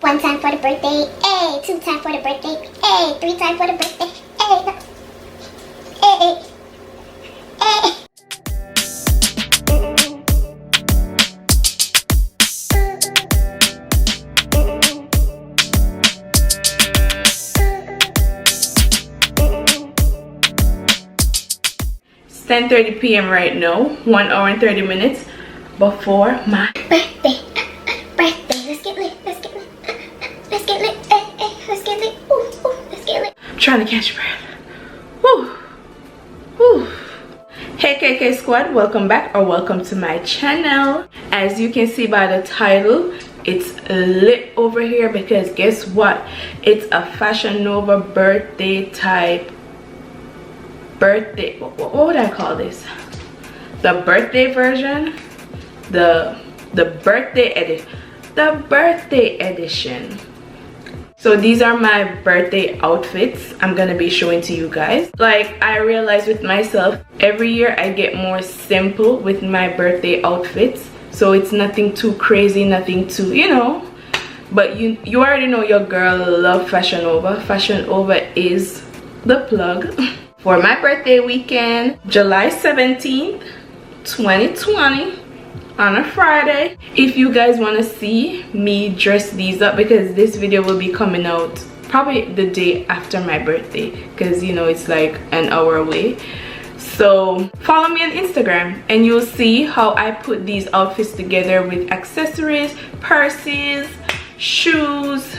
One time for the birthday, ay. Two time for the birthday, ay. Three time for the birthday, ay. Ay, ay. It's 10:30 p.m. right now, 1 hour and 30 minutes before my Birthday. Let's get lit. Let's get lit. Let's get lit. Let's get lit. Ooh, ooh, let's get lit. I'm trying to catch breath. Whew. Whew. Hey KK squad, welcome back or welcome to my channel. As you can see by the title, it's lit over here because guess what? It's a Fashion Nova birthday type what would I call this? The birthday version, the birthday edition. So these are my birthday outfits I'm gonna be showing to you guys. Like, I realize with myself, every year I get more simple with my birthday outfits, so it's nothing too crazy, nothing too, you know. But you already know your girl love Fashion Nova. Fashion Nova is the plug. For my birthday weekend, July 17th 2020, on a Friday. If you guys want to see me dress these up, because this video will be coming out probably the day after my birthday, because you know it's like an hour away. So follow me on Instagram and you'll see how I put these outfits together with accessories, purses, shoes,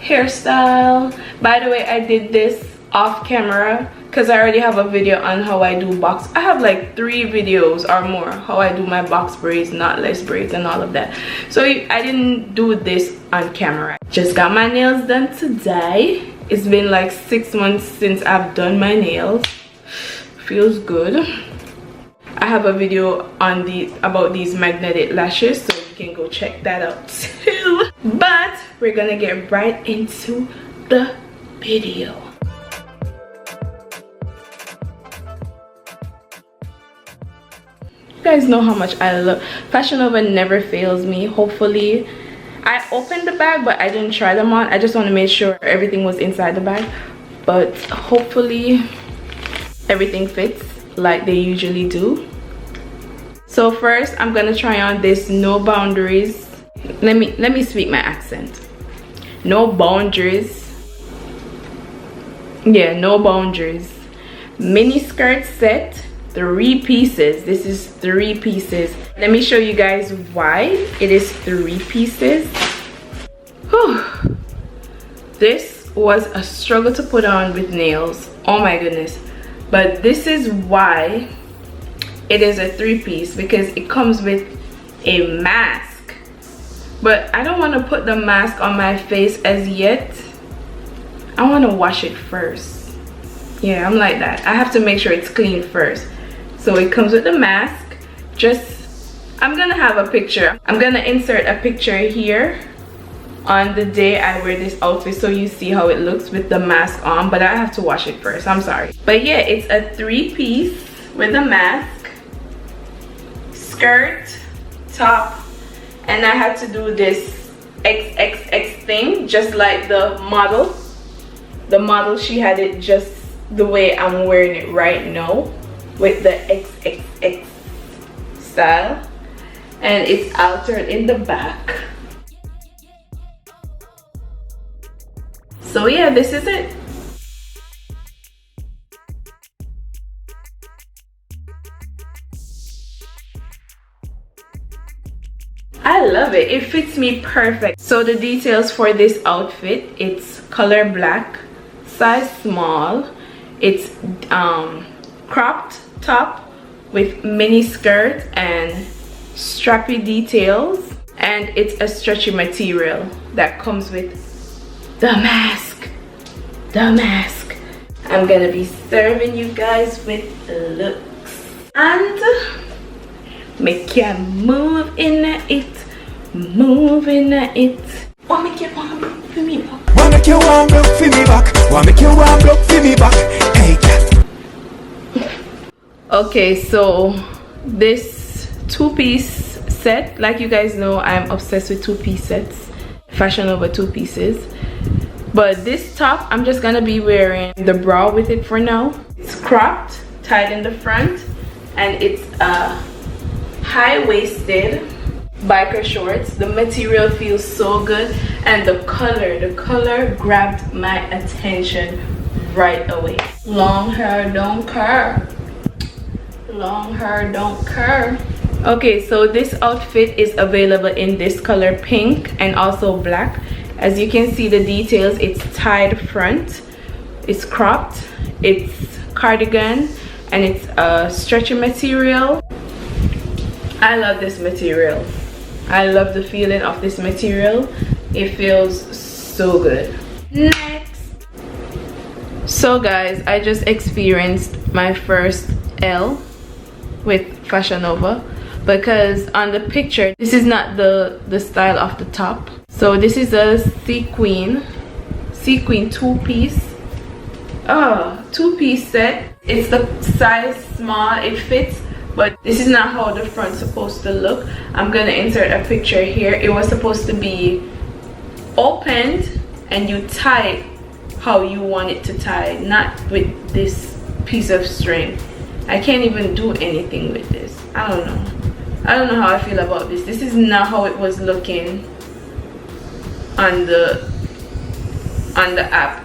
hairstyle. By the way, I did this off camera because I already have a video on how I do box. I have like 3 videos or more how I do my box braids, knotless braids, and all of that. So I didn't do this on camera. Just got my nails done today. It's been like 6 months since I've done my nails. Feels good. I have a video on about these magnetic lashes, so you can go check that out too. But we're gonna get right into the video. You guys know how much I love Fashion Nova. Never fails me. Hopefully, I opened the bag but I didn't try them on. I just want to make sure everything was inside the bag, but hopefully everything fits like they usually do. So first I'm gonna try on this No Boundaries. Let me speak my accent. No Boundaries. Yeah, No Boundaries mini skirt set, 3 pieces. This is 3 pieces. Let me show you guys why it is 3 pieces. Whew. This was a struggle to put on with nails, oh my goodness, but this is why it is a 3-piece, because it comes with a mask. But I don't want to put the mask on my face as yet. I want to wash it first. Yeah, I'm like that. I have to make sure it's clean first. So it comes with the mask. I'm gonna have a picture. I'm gonna insert a picture here on the day I wear this outfit so you see how it looks with the mask on, but I have to wash it first. I'm sorry. But yeah, it's a 3-piece with a mask, skirt, top, and I had to do this XXX thing just like the model. The model, she had it just the way I'm wearing it right now, with the XXX style, and it's altered in the back. So yeah, this is it. I love it. It fits me perfect. So the details for this outfit, it's color black, size small, it's cropped top with mini skirt and strappy details, and it's a stretchy material that comes with the mask. I'm gonna be serving you guys with looks, and make you move in it. What make you want to look for me back? What make you want to look for me back? What make you want to look for me back? Hey, cat. Okay, so this 2-piece set, like you guys know, I'm obsessed with 2-piece sets. Fashion Nova two pieces. But this top, I'm just gonna be wearing the bra with it for now. It's cropped, tied in the front, and it's high-waisted biker shorts. The material feels so good, and the color grabbed my attention right away. Long hair don't care. Long hair don't care. Okay, so this outfit is available in this color, pink, and also black. As you can see the details, it's tied front, it's cropped, it's cardigan, and it's a stretchy material. I love this material. I love the feeling of this material. It feels so good. Next. So guys, I just experienced my first L with Fashion Nova, because on the picture this is not the style of the top. So this is a sequin two-piece set. It's the size small, it fits, but this is not how the front's supposed to look. I'm gonna insert a picture here. It was supposed to be opened and you tie it how you want it to tie, not with this piece of string. I can't even do anything with this. I don't know how I feel about this. This is not how it was looking on the app.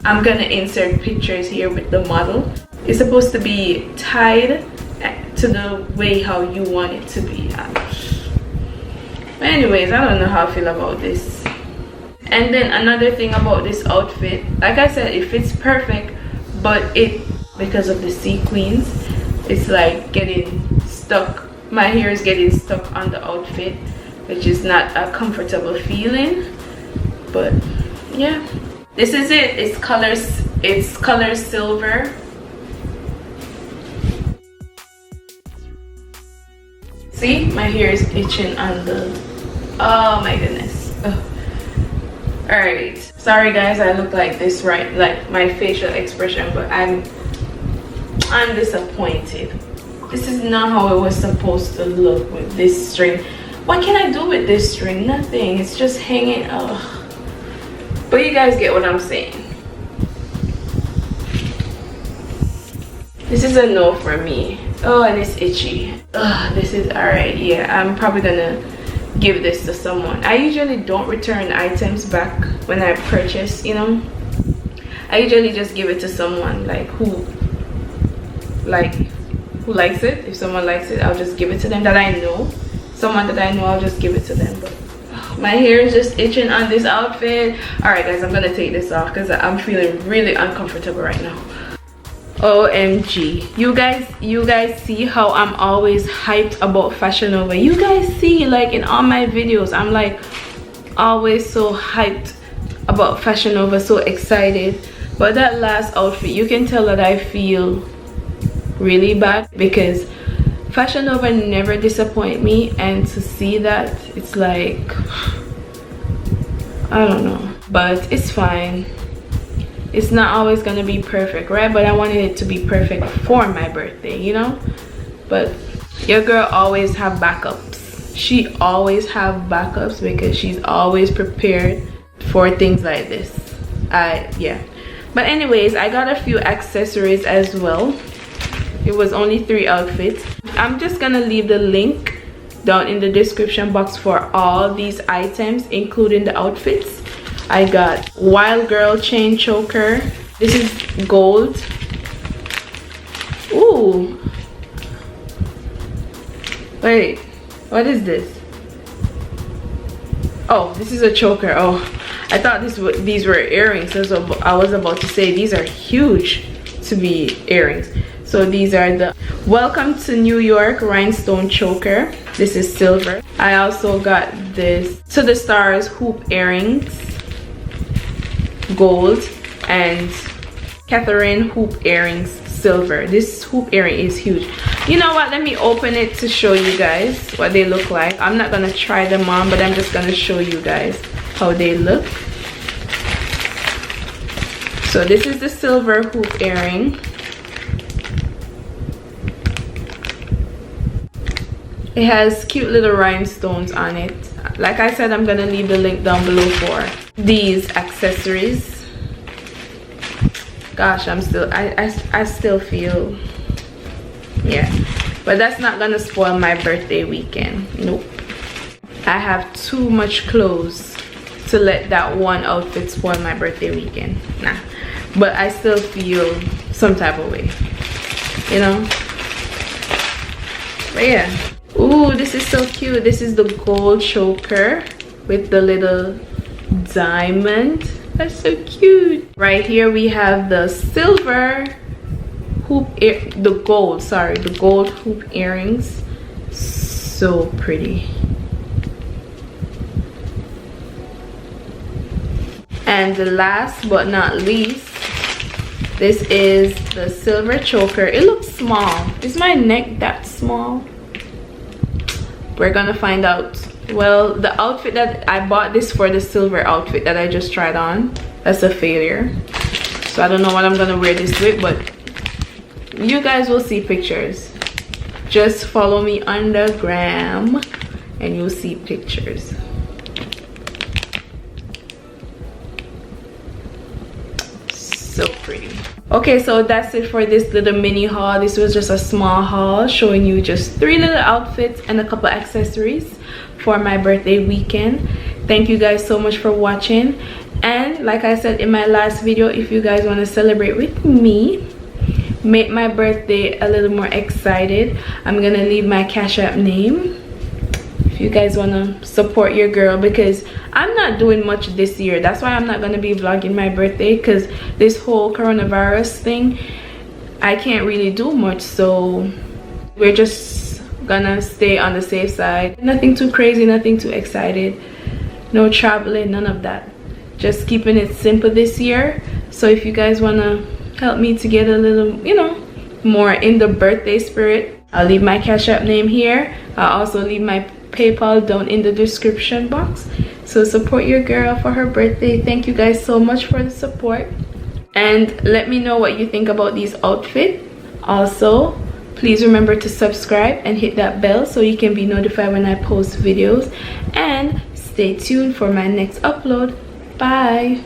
I'm gonna insert pictures here with the model. It's supposed to be tied to the way how you want it to be. But anyways, I don't know how I feel about this. And then another thing about this outfit, like I said, it fits perfect, but because of the sequins, it's like getting stuck. My hair is getting stuck on the outfit, which is not a comfortable feeling. But yeah, this is it. It's color silver. See, my hair is itching on the, oh my goodness. Ugh. All right, sorry guys, I look like this, right? Like my facial expression, but I'm disappointed. This is not how it was supposed to look with this string. What can I do with this string? Nothing. It's just hanging. Ugh. But you guys get what I'm saying. This is a no for me. Oh, and it's itchy. Ugh, this is alright. Yeah, I'm probably gonna give this to someone. I usually don't return items back when I purchase, you know. I usually just give it to someone like who likes it. If someone likes it, I'll just give it to them. That I know, someone that I know, I'll just give it to them. But my hair is just itching on this outfit. All right guys, I'm gonna take this off because I'm feeling really uncomfortable right now. OMG, you guys see how I'm always hyped about Fashion Nova. You guys see, like in all my videos, I'm like always so hyped about Fashion Nova, so excited. But that last outfit, you can tell that I feel really bad, because Fashion Nova never disappoint me, and to see that, it's like, I don't know, but it's fine. It's not always gonna be perfect, right? But I wanted it to be perfect for my birthday, you know. But your girl always have backups. She always have backups because she's always prepared for things like this. Yeah. But anyways, I got a few accessories as well. It was only 3 outfits. I'm just gonna leave the link down in the description box for all these items, including the outfits. I got Wild Girl chain choker. This is gold. Ooh. Wait, what is this? Oh, this is a choker. Oh, I thought these were earrings. So I was about to say these are huge to be earrings. So these are the Welcome to New York rhinestone choker. This is silver. I also got this To the Stars hoop earrings, gold, and KATHERINE hoop earrings, silver. This hoop earring is huge. You know what, let me open it to show you guys what they look like. I'm not gonna try them on, but I'm just gonna show you guys how they look. So this is the silver hoop earring. It has cute little rhinestones on it. like I said, I'm gonna leave the link down below for these accessories. Gosh, I still feel, yeah, but that's not gonna spoil my birthday weekend. Nope. I have too much clothes to let that one outfit spoil my birthday weekend. Nah, but I still feel some type of way, you know. But yeah. Ooh, this is so cute. This is the gold choker with the little diamond. That's so cute. Right here we have the silver hoop the gold hoop earrings. So pretty. And the last but not least, this is the silver choker. It looks small. Is my neck that small? We're gonna find out. Well, the outfit that I bought this for, the silver outfit that I just tried on, that's a failure. So I don't know what I'm gonna wear this with, but you guys will see pictures. Just follow me on the gram and you'll see pictures. So pretty. Okay, so that's it for this little mini haul. This was just a small haul showing you just 3 little outfits and a couple accessories for my birthday weekend. Thank you guys so much for watching, and like I said in my last video, if you guys want to celebrate with me, make my birthday a little more excited, I'm gonna leave my Cash App name if you guys want to support your girl, because I'm not doing much this year. That's why I'm not going to be vlogging my birthday, because this whole coronavirus thing, I can't really do much. So we're just gonna stay on the safe side. Nothing too crazy, nothing too excited, no traveling, none of that. Just keeping it simple this year. So if you guys want to help me to get a little, you know, more in the birthday spirit, I'll leave my Cash App name here. I'll also leave my PayPal down in the description box. So support your girl for her birthday. Thank you guys so much for the support, and let me know what you think about these outfits. Also, please remember to subscribe and hit that bell so you can be notified when I post videos, and stay tuned for my next upload. Bye.